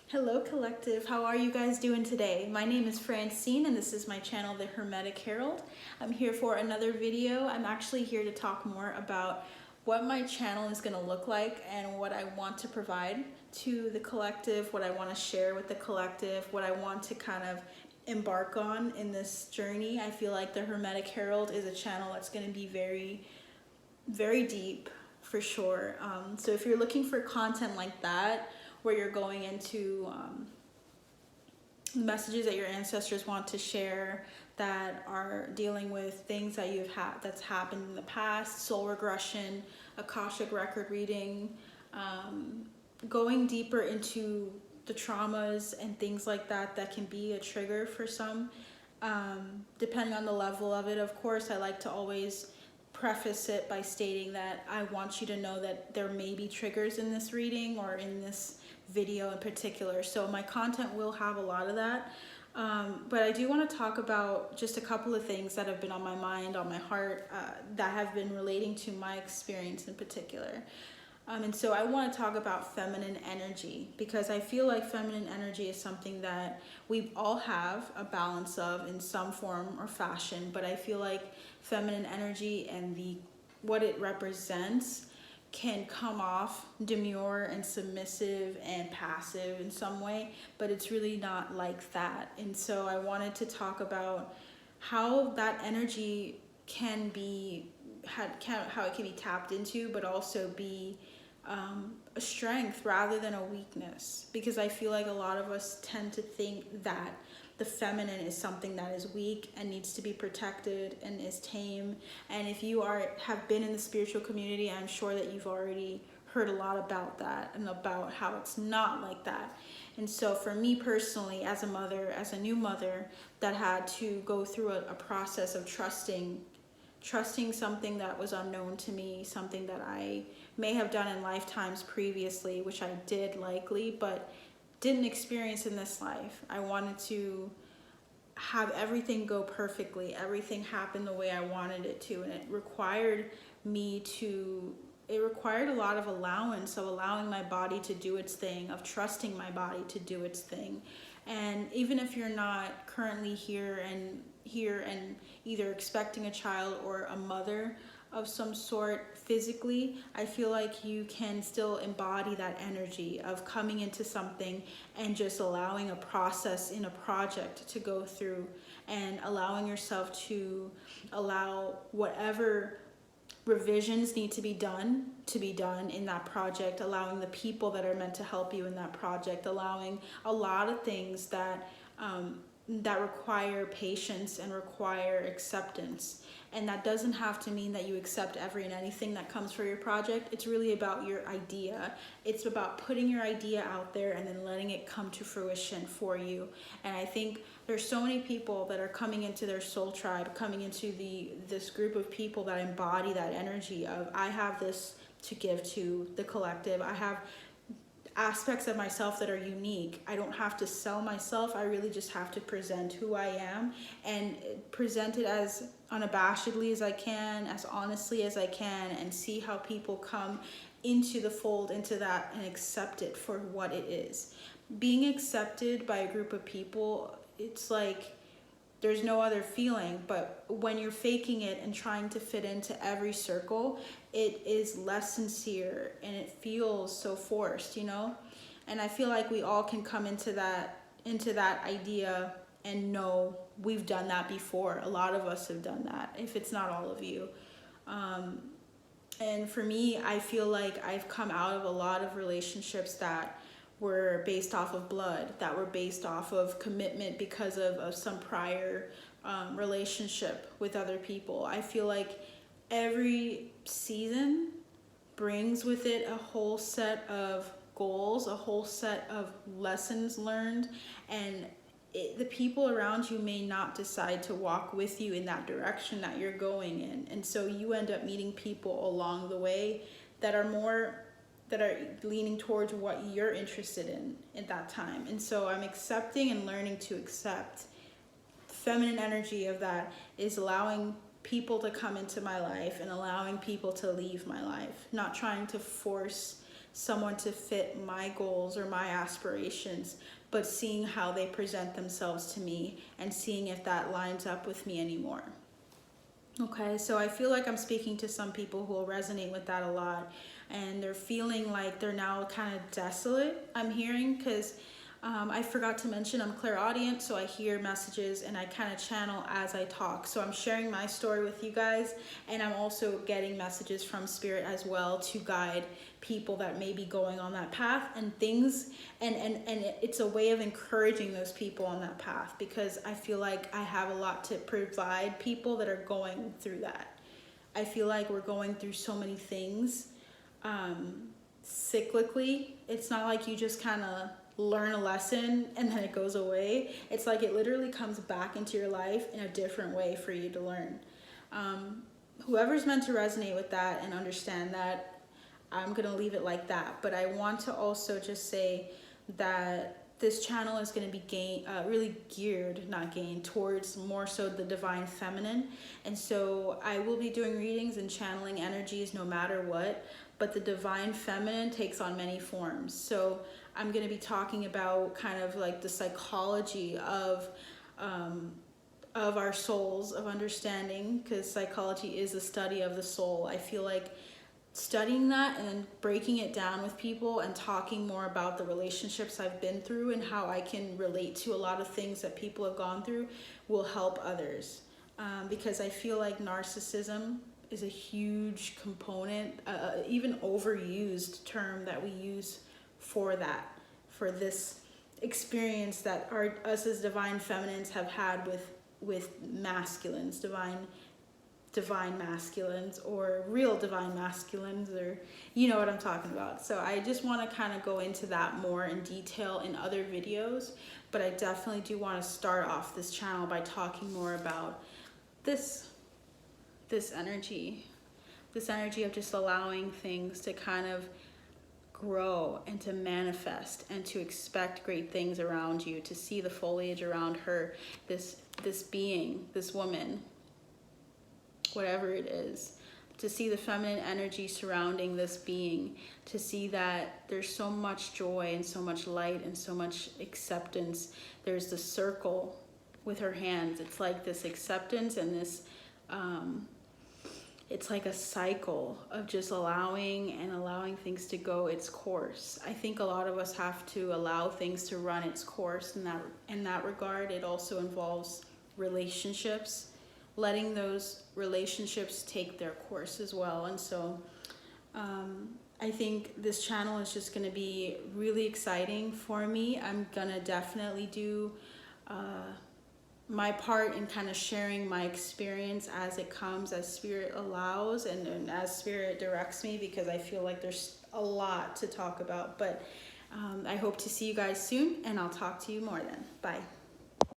Hello collective, how are you guys doing today? My name is Francine and this is my channel, The Hermetic Herald. I'm here for another video. I'm actually here to talk more about what my channel is going to look like and what I want to provide to the collective, what I want to share with the collective, what I want to kind of embark on in this journey. I feel like The Hermetic Herald is a channel that's going to be very deep for sure. So if you're looking for content like that, where you're going into messages that your ancestors want to share that are dealing with things that you've had that's happened in the past, soul regression, Akashic record reading, going deeper into the traumas and things like that that can be a trigger for some, depending on the level of it. Of course, I like to always preface it by stating that I want you to know that there may be triggers in this reading or in this video in particular, so my content will have a lot of that, but I do want to talk about just a couple of things that have been on my mind, on my heart, that have been relating to my experience in particular. And so I want to talk about feminine energy, because I feel like feminine energy is something that we all have a balance of in some form or fashion, but I feel like feminine energy and what it represents can come off demure and submissive and passive in some way, but it's really not like that. And so I wanted to talk about how that energy can be how it can be tapped into, but also be a strength rather than a weakness, because I feel like a lot of us tend to think that the feminine is something that is weak and needs to be protected and is tame. And if you have been in the spiritual community, I'm sure that you've already heard a lot about that and about how it's not like that. And so for me personally, as a mother, as a new mother that had to go through a process of trusting something that was unknown to me, something that I may have done in lifetimes previously, which I did likely, but didn't experience in this life. I wanted to have everything go perfectly, everything happen the way I wanted it to, and it required a lot of allowance, of allowing my body to do its thing, of trusting my body to do its thing. And even if you're not currently here and either expecting a child or a mother of some sort physically, I feel like you can still embody that energy of coming into something and just allowing a process in a project to go through, and allowing yourself to allow whatever revisions need to be done in that project, allowing the people that are meant to help you in that project, allowing a lot of things that require patience and require acceptance. And that doesn't have to mean that you accept every and anything that comes for your project. It's really about your idea. It's about putting your idea out there and then letting it come to fruition for you. And I think there's so many people that are coming into their soul tribe, coming into this group of people that embody that energy of, I have this to give to the collective. I have aspects of myself that are unique. I don't have to sell myself. I really just have to present who I am and present it as unabashedly as I can, as honestly as I can, and see how people come into the fold, into that, and accept it for what it is. Being accepted by a group of people, it's like there's no other feeling. But when you're faking it and trying to fit into every circle, it is less sincere and it feels so forced, And I feel like we all can come into that idea and know we've done that before. A lot of us have done that, if it's not all of you. And for me, I feel like I've come out of a lot of relationships that were based off of blood, that were based off of commitment because of some prior relationship with other people. I feel like every season brings with it a whole set of goals, a whole set of lessons learned, and the people around you may not decide to walk with you in that direction that you're going in. And so you end up meeting people along the way that are leaning towards what you're interested in at that time. And so I'm accepting and learning to accept. Feminine energy of that is allowing people to come into my life and allowing people to leave my life, not trying to force someone to fit my goals or my aspirations, but seeing how they present themselves to me and seeing if that lines up with me anymore. Okay, so I feel like I'm speaking to some people who will resonate with that a lot, and they're feeling like they're now kind of desolate, I'm hearing, because I forgot to mention I'm clairaudient, so I hear messages and I kind of channel as I talk. So I'm sharing my story with you guys, and I'm also getting messages from spirit as well to guide people that may be going on that path and things, and it's a way of encouraging those people on that path, because I feel like I have a lot to provide people that are going through that. I feel like we're going through so many things cyclically. It's not like you just kind of learn a lesson and then it goes away. It's like it literally comes back into your life in a different way for you to learn. Whoever's meant to resonate with that and understand that, I'm gonna leave it like that. But I want to also just say that this channel is going to be really geared, towards more so the divine feminine. And so I will be doing readings and channeling energies no matter what, but the divine feminine takes on many forms. So I'm going to be talking about kind of like the psychology of our souls, of understanding, because psychology is a study of the soul. I feel like studying that and then breaking it down with people and talking more about the relationships I've been through and how I can relate to a lot of things that people have gone through will help others. Because I feel like narcissism is a huge component, even overused term that we use for that, for this experience that us as divine feminines have had with masculines, divine masculines, or real divine masculines, or you know what I'm talking about. So I just want to kind of go into that more in detail in other videos, but I definitely do want to start off this channel by talking more about this energy of just allowing things to kind of grow and to manifest and to expect great things around you, to see the foliage around her, this being, this woman, whatever it is, to see the feminine energy surrounding this being, to see that there's so much joy and so much light and so much acceptance. There's the circle with her hands. It's like this acceptance and this, it's like a cycle of just allowing things to go its course. I think a lot of us have to allow things to run its course in that regard. It also involves relationships, letting those relationships take their course as well. And so I think this channel is just going to be really exciting for me. I'm going to definitely do my part in kind of sharing my experience as it comes, as spirit allows, and as spirit directs me, because I feel like there's a lot to talk about. But I hope to see you guys soon, and I'll talk to you more then. Bye.